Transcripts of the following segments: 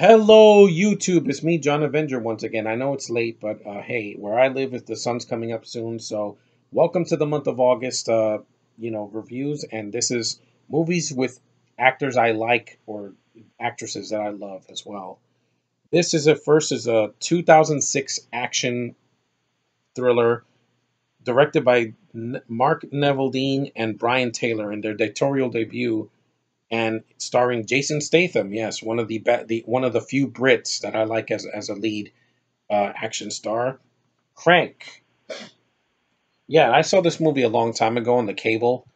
Hello, YouTube. It's me, John Avenger, once again. I know it's late, but hey, where I live, the sun's coming up soon. So, welcome to the month of August. Reviews, and this is movies with actors I like or actresses that I love as well. This is a 2006 action thriller directed by Mark Neville and Brian Taylor in their directorial debut and starring Jason Statham. Yes, one of the few Brits that I like as a lead action star. Crank. Yeah, I saw this movie a long time ago on the cable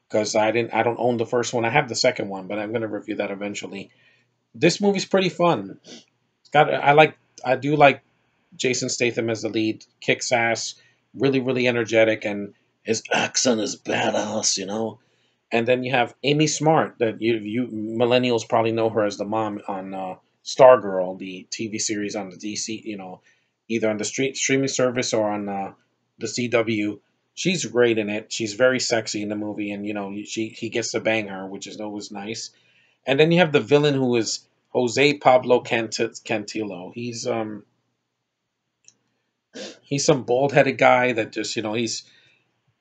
because I don't own the first one. I have the second one, but I'm gonna review that eventually. This movie's pretty fun. It's got I do like Jason Statham as the lead. Kicks ass, really energetic, and his accent is badass. And then you have Amy Smart, that you millennials probably know her as the mom on Stargirl, the TV series on the DC, either on the streaming service or on the CW. She's great in it. She's very sexy in the movie, and he gets to bang her, which is always nice. And then you have the villain, who is Jose Pablo Cantillo. He's some bald headed guy that just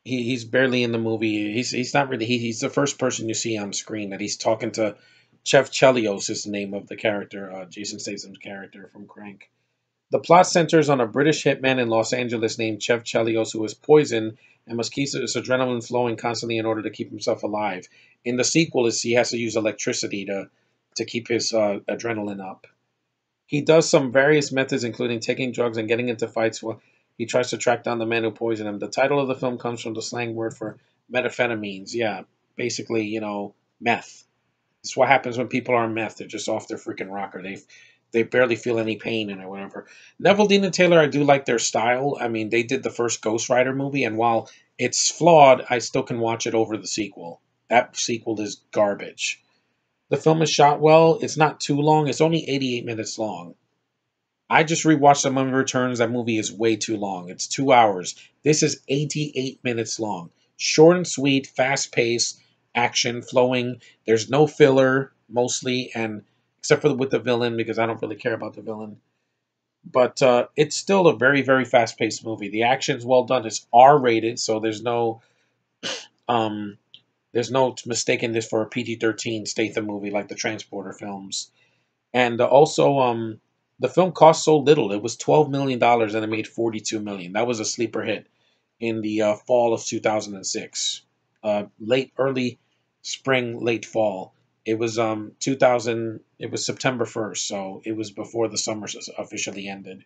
he's barely in the movie. He's not really. He's the first person you see on screen that he's talking to. Chef Chelios is the name of the character, Jason Statham's character from Crank. The plot centers on a British hitman in Los Angeles named Chef Chelios, who is poisoned and must keep his adrenaline flowing constantly in order to keep himself alive. In the sequel, he has to use electricity to keep his adrenaline up. He does some various methods, including taking drugs and getting into fights while he tries to track down the man who poisoned him. The title of the film comes from the slang word for methamphetamines. Yeah, basically, meth. It's what happens when people are on meth. They're just off their freaking rocker. They barely feel any pain in it or whatever. Neville Dean and Taylor, I do like their style. I mean, they did the first Ghost Rider movie, and while it's flawed, I still can watch it over the sequel. That sequel is garbage. The film is shot well. It's not too long. It's only 88 minutes long. I just rewatched The Mummy Returns. That movie is way too long. It's 2 hours. This is 88 minutes long. Short and sweet, fast paced, action flowing. There's no filler mostly, and except for with the villain, because I don't really care about the villain. But it's still a very fast paced movie. The action's well done. It's R rated, so um there's no mistaking this for a PG-13 Statham movie like the Transporter films. And also, the film cost so little. It was $12 million and it made 42 million. That was a sleeper hit in the fall of 2006, early spring, late fall. It was 2000. It was September 1st, so it was before the summer officially ended.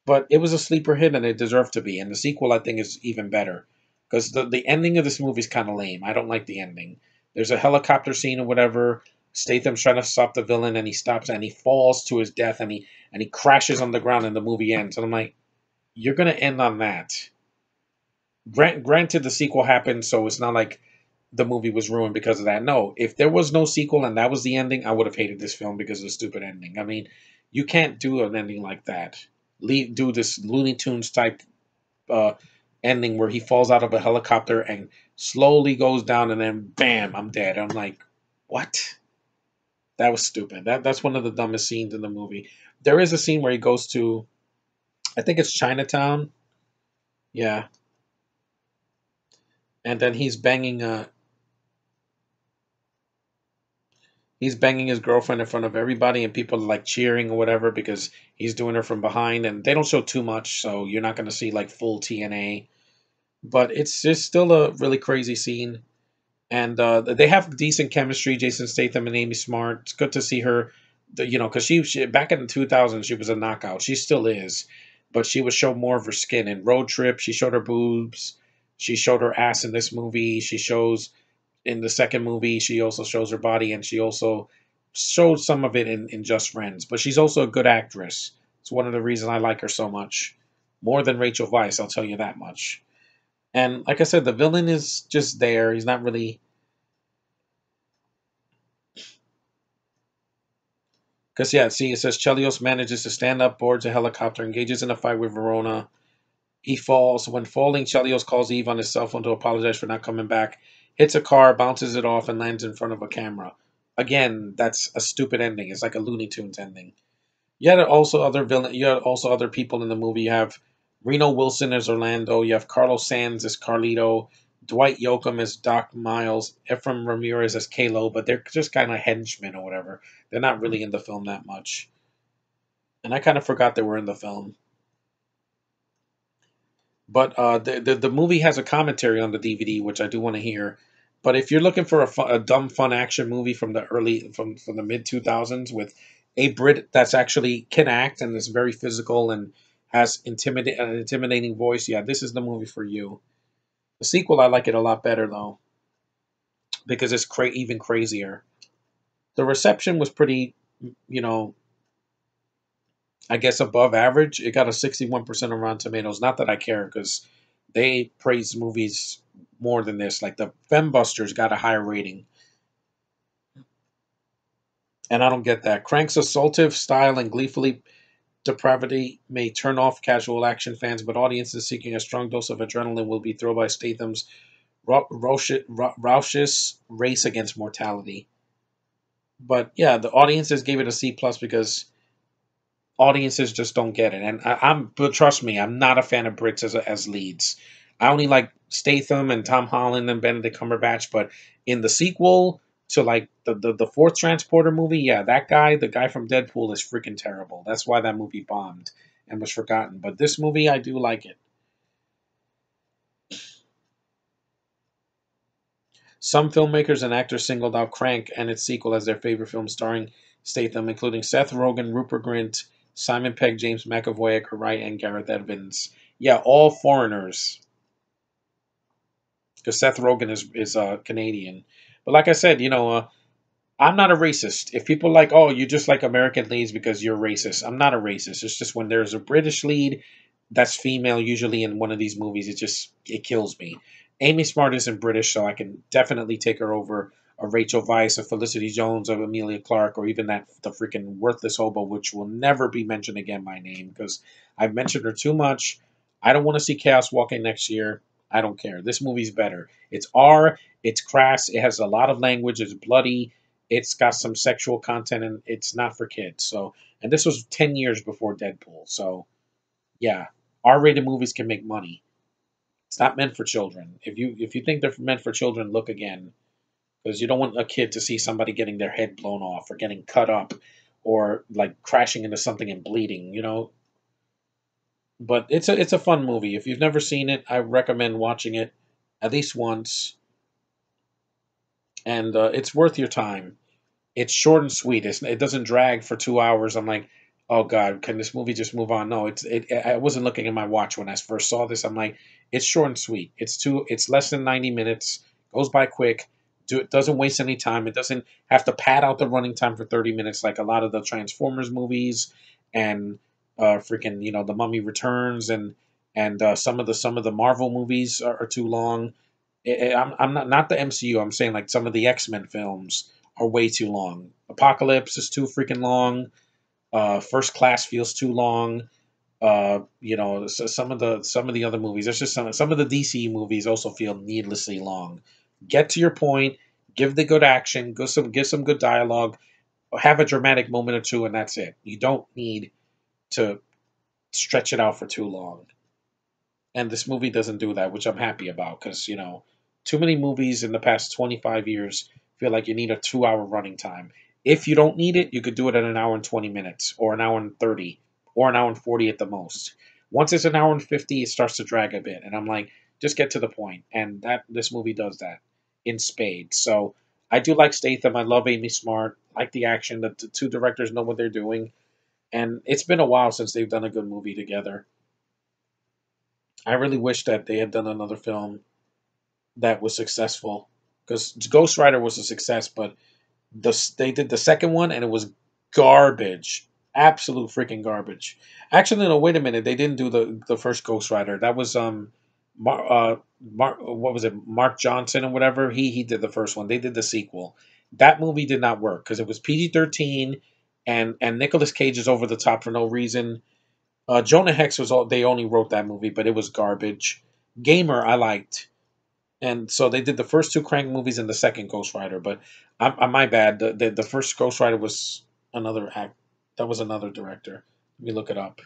But it was a sleeper hit, and it deserved to be. And the sequel, I think, is even better because the ending of this movie is kind of lame. I don't like the ending. There's a helicopter scene or whatever. Statham's trying to stop the villain, and he stops, and he falls to his death, and he crashes on the ground, and the movie ends. And I'm like, you're gonna end on that. Granted, the sequel happened, so it's not like the movie was ruined because of that. No, if there was no sequel and that was the ending, I would have hated this film because of the stupid ending. I mean, you can't do an ending like that. Do this Looney Tunes type uh, ending where he falls out of a helicopter and slowly goes down, and then bam, I'm dead. I'm like, what? That was stupid. That's one of the dumbest scenes in the movie. There is a scene where he goes to, I think it's Chinatown. Yeah, and then he's banging his girlfriend in front of everybody, and people are like cheering or whatever because he's doing her from behind, and they don't show too much, so you're not going to see like full TNA. But it's just still a really crazy scene, and they have decent chemistry. Jason Statham and Amy Smart. It's good to see her, because she back in the 2000s she was a knockout. She still is, but she would show more of her skin in Road Trip. She showed her boobs. She showed her ass in this movie. She shows in the second movie. She also shows her body, and she also showed some of it in Just Friends. But she's also a good actress. It's one of the reasons I like her so much, more than Rachel Weisz. I'll tell you that much. And like I said, the villain is just there. He's not really. Because, yeah, see, it says Chelios manages to stand up, boards a helicopter, engages in a fight with Verona. He falls. When falling, Chelios calls Eve on his cell phone to apologize for not coming back, hits a car, bounces it off, and lands in front of a camera. Again, that's a stupid ending. It's like a Looney Tunes ending. You had also other villain. You had also other people in the movie. You have Reno Wilson as Orlando. You have Carlos Sands as Carlito. Dwight Yoakam as Doc Miles. Ephraim Ramirez as Kalo. But they're just kind of henchmen or whatever. They're not really in the film that much. And I kind of forgot they were in the film. But the movie has a commentary on the DVD, which I do want to hear. But if you're looking for a dumb, fun action movie from the from the mid 2000s with a Brit that's actually can act and is very physical and has an intimidating voice, yeah, this is the movie for you. The sequel, I like it a lot better though because it's even crazier. The reception was pretty, you know, I guess above average. It got a 61% on Rotten Tomatoes. Not that I care because they praise movies more than this. Like the Fembusters got a higher rating, and I don't get that. Crank's assaultive style and gleefully depravity may turn off casual action fans, but audiences seeking a strong dose of adrenaline will be thrilled by Statham's raucous race against mortality. But yeah, the audiences gave it a C plus because audiences just don't get it. And but trust me, I'm not a fan of Brits as leads. I only like Statham and Tom Holland and Benedict Cumberbatch. But in the sequel to like the fourth Transporter movie, yeah, that guy, the guy from Deadpool, is freaking terrible. That's why that movie bombed and was forgotten. But this movie, I do like it. Some filmmakers and actors singled out Crank and its sequel as their favorite film starring Statham, including Seth Rogen, Rupert Grint, Simon Pegg, James McAvoy, Edgar Wright, and Gareth Evans. Yeah, all foreigners, because Seth Rogen is Canadian. But like I said, I'm not a racist. If people like, oh, you just like American leads because you're racist, I'm not a racist. It's just when there's a British lead that's female, usually in one of these movies, it kills me. Amy Smart isn't British, so I can definitely take her over a Rachel Weisz, a Felicity Jones, of Amelia Clark, or even that the freaking worthless hobo, which will never be mentioned again by name because I've mentioned her too much. I don't want to see Chaos Walking next year. I don't care. This movie's better. It's R. It's crass. It has a lot of language. It's bloody. It's got some sexual content, and it's not for kids. So, and this was 10 years before Deadpool. So, yeah, R-rated movies can make money. It's not meant for children. If you think they're meant for children, look again, because you don't want a kid to see somebody getting their head blown off or getting cut up or like crashing into something and bleeding. But it's a fun movie. If you've never seen it, I recommend watching it at least once, and it's worth your time. It's short and sweet. It doesn't drag for 2 hours. I'm like, oh god, can this movie just move on? No, I wasn't looking at my watch when I first saw this. I'm like, it's short and sweet. It's less than 90 minutes. Goes by quick. It doesn't waste any time. It doesn't have to pad out the running time for 30 minutes like a lot of the Transformers movies and freaking the Mummy Returns and some of the Marvel movies are too long. I'm not the MCU. I'm saying like some of the X-Men films are way too long. Apocalypse is too freaking long. First Class feels too long. So some of the other movies. There's just some of the DC movies also feel needlessly long. Get to your point. Give the good action. Give some good dialogue. Have a dramatic moment or two, and that's it. You don't need to stretch it out for too long. And this movie doesn't do that, which I'm happy about because too many movies in the past 25 years feel like you need a 2 hour running time. If you don't need it, you could do it at an hour and 20 minutes or an hour and 30 or an hour and 40 at the most. Once it's an hour and 50, it starts to drag a bit. And I'm like, just get to the point. And this movie does that in spades. So I do like Statham. I love Amy Smart. I like the action. The two directors know what they're doing. And it's been a while since they've done a good movie together. I really wish that they had done another film that was successful because Ghost Rider was a success, but they did the second one and it was garbage, absolute freaking garbage. Actually, no, wait a minute, they didn't do the first Ghost Rider. That was Mark, what was it, Mark Johnson or whatever. He did the first one. They did the sequel. That movie did not work because it was PG-13 and Nicolas Cage is over the top for no reason. Jonah Hex was all they only wrote that movie, but it was garbage. Gamer I liked. And so they did the first two Crank movies and the second Ghost Rider. But my bad. The first Ghost Rider was another act. That was another director. Let me look it up.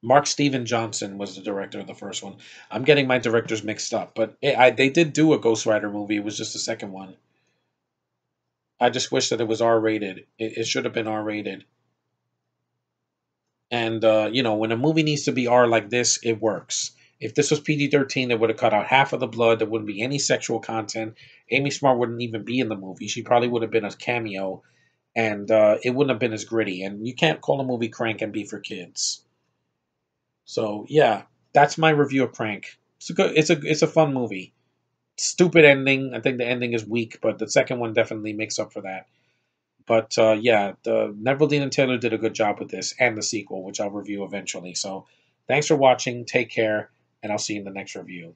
Mark Steven Johnson was the director of the first one. I'm getting my directors mixed up, but they did do a Ghost Rider movie. It was just the second one. I just wish that it was R rated. It should have been R rated. And when a movie needs to be R like this, it works. If this was PG-13, they would have cut out half of the blood. There wouldn't be any sexual content. Amy Smart wouldn't even be in the movie. She probably would have been a cameo, and it wouldn't have been as gritty. And you can't call a movie Crank and be for kids. So yeah, that's my review of Crank. It's a fun movie. Stupid ending. I think the ending is weak, but the second one definitely makes up for that. But yeah, the Neville Dean and Taylor did a good job with this and the sequel, which I'll review eventually. So thanks for watching. Take care, and I'll see you in the next review.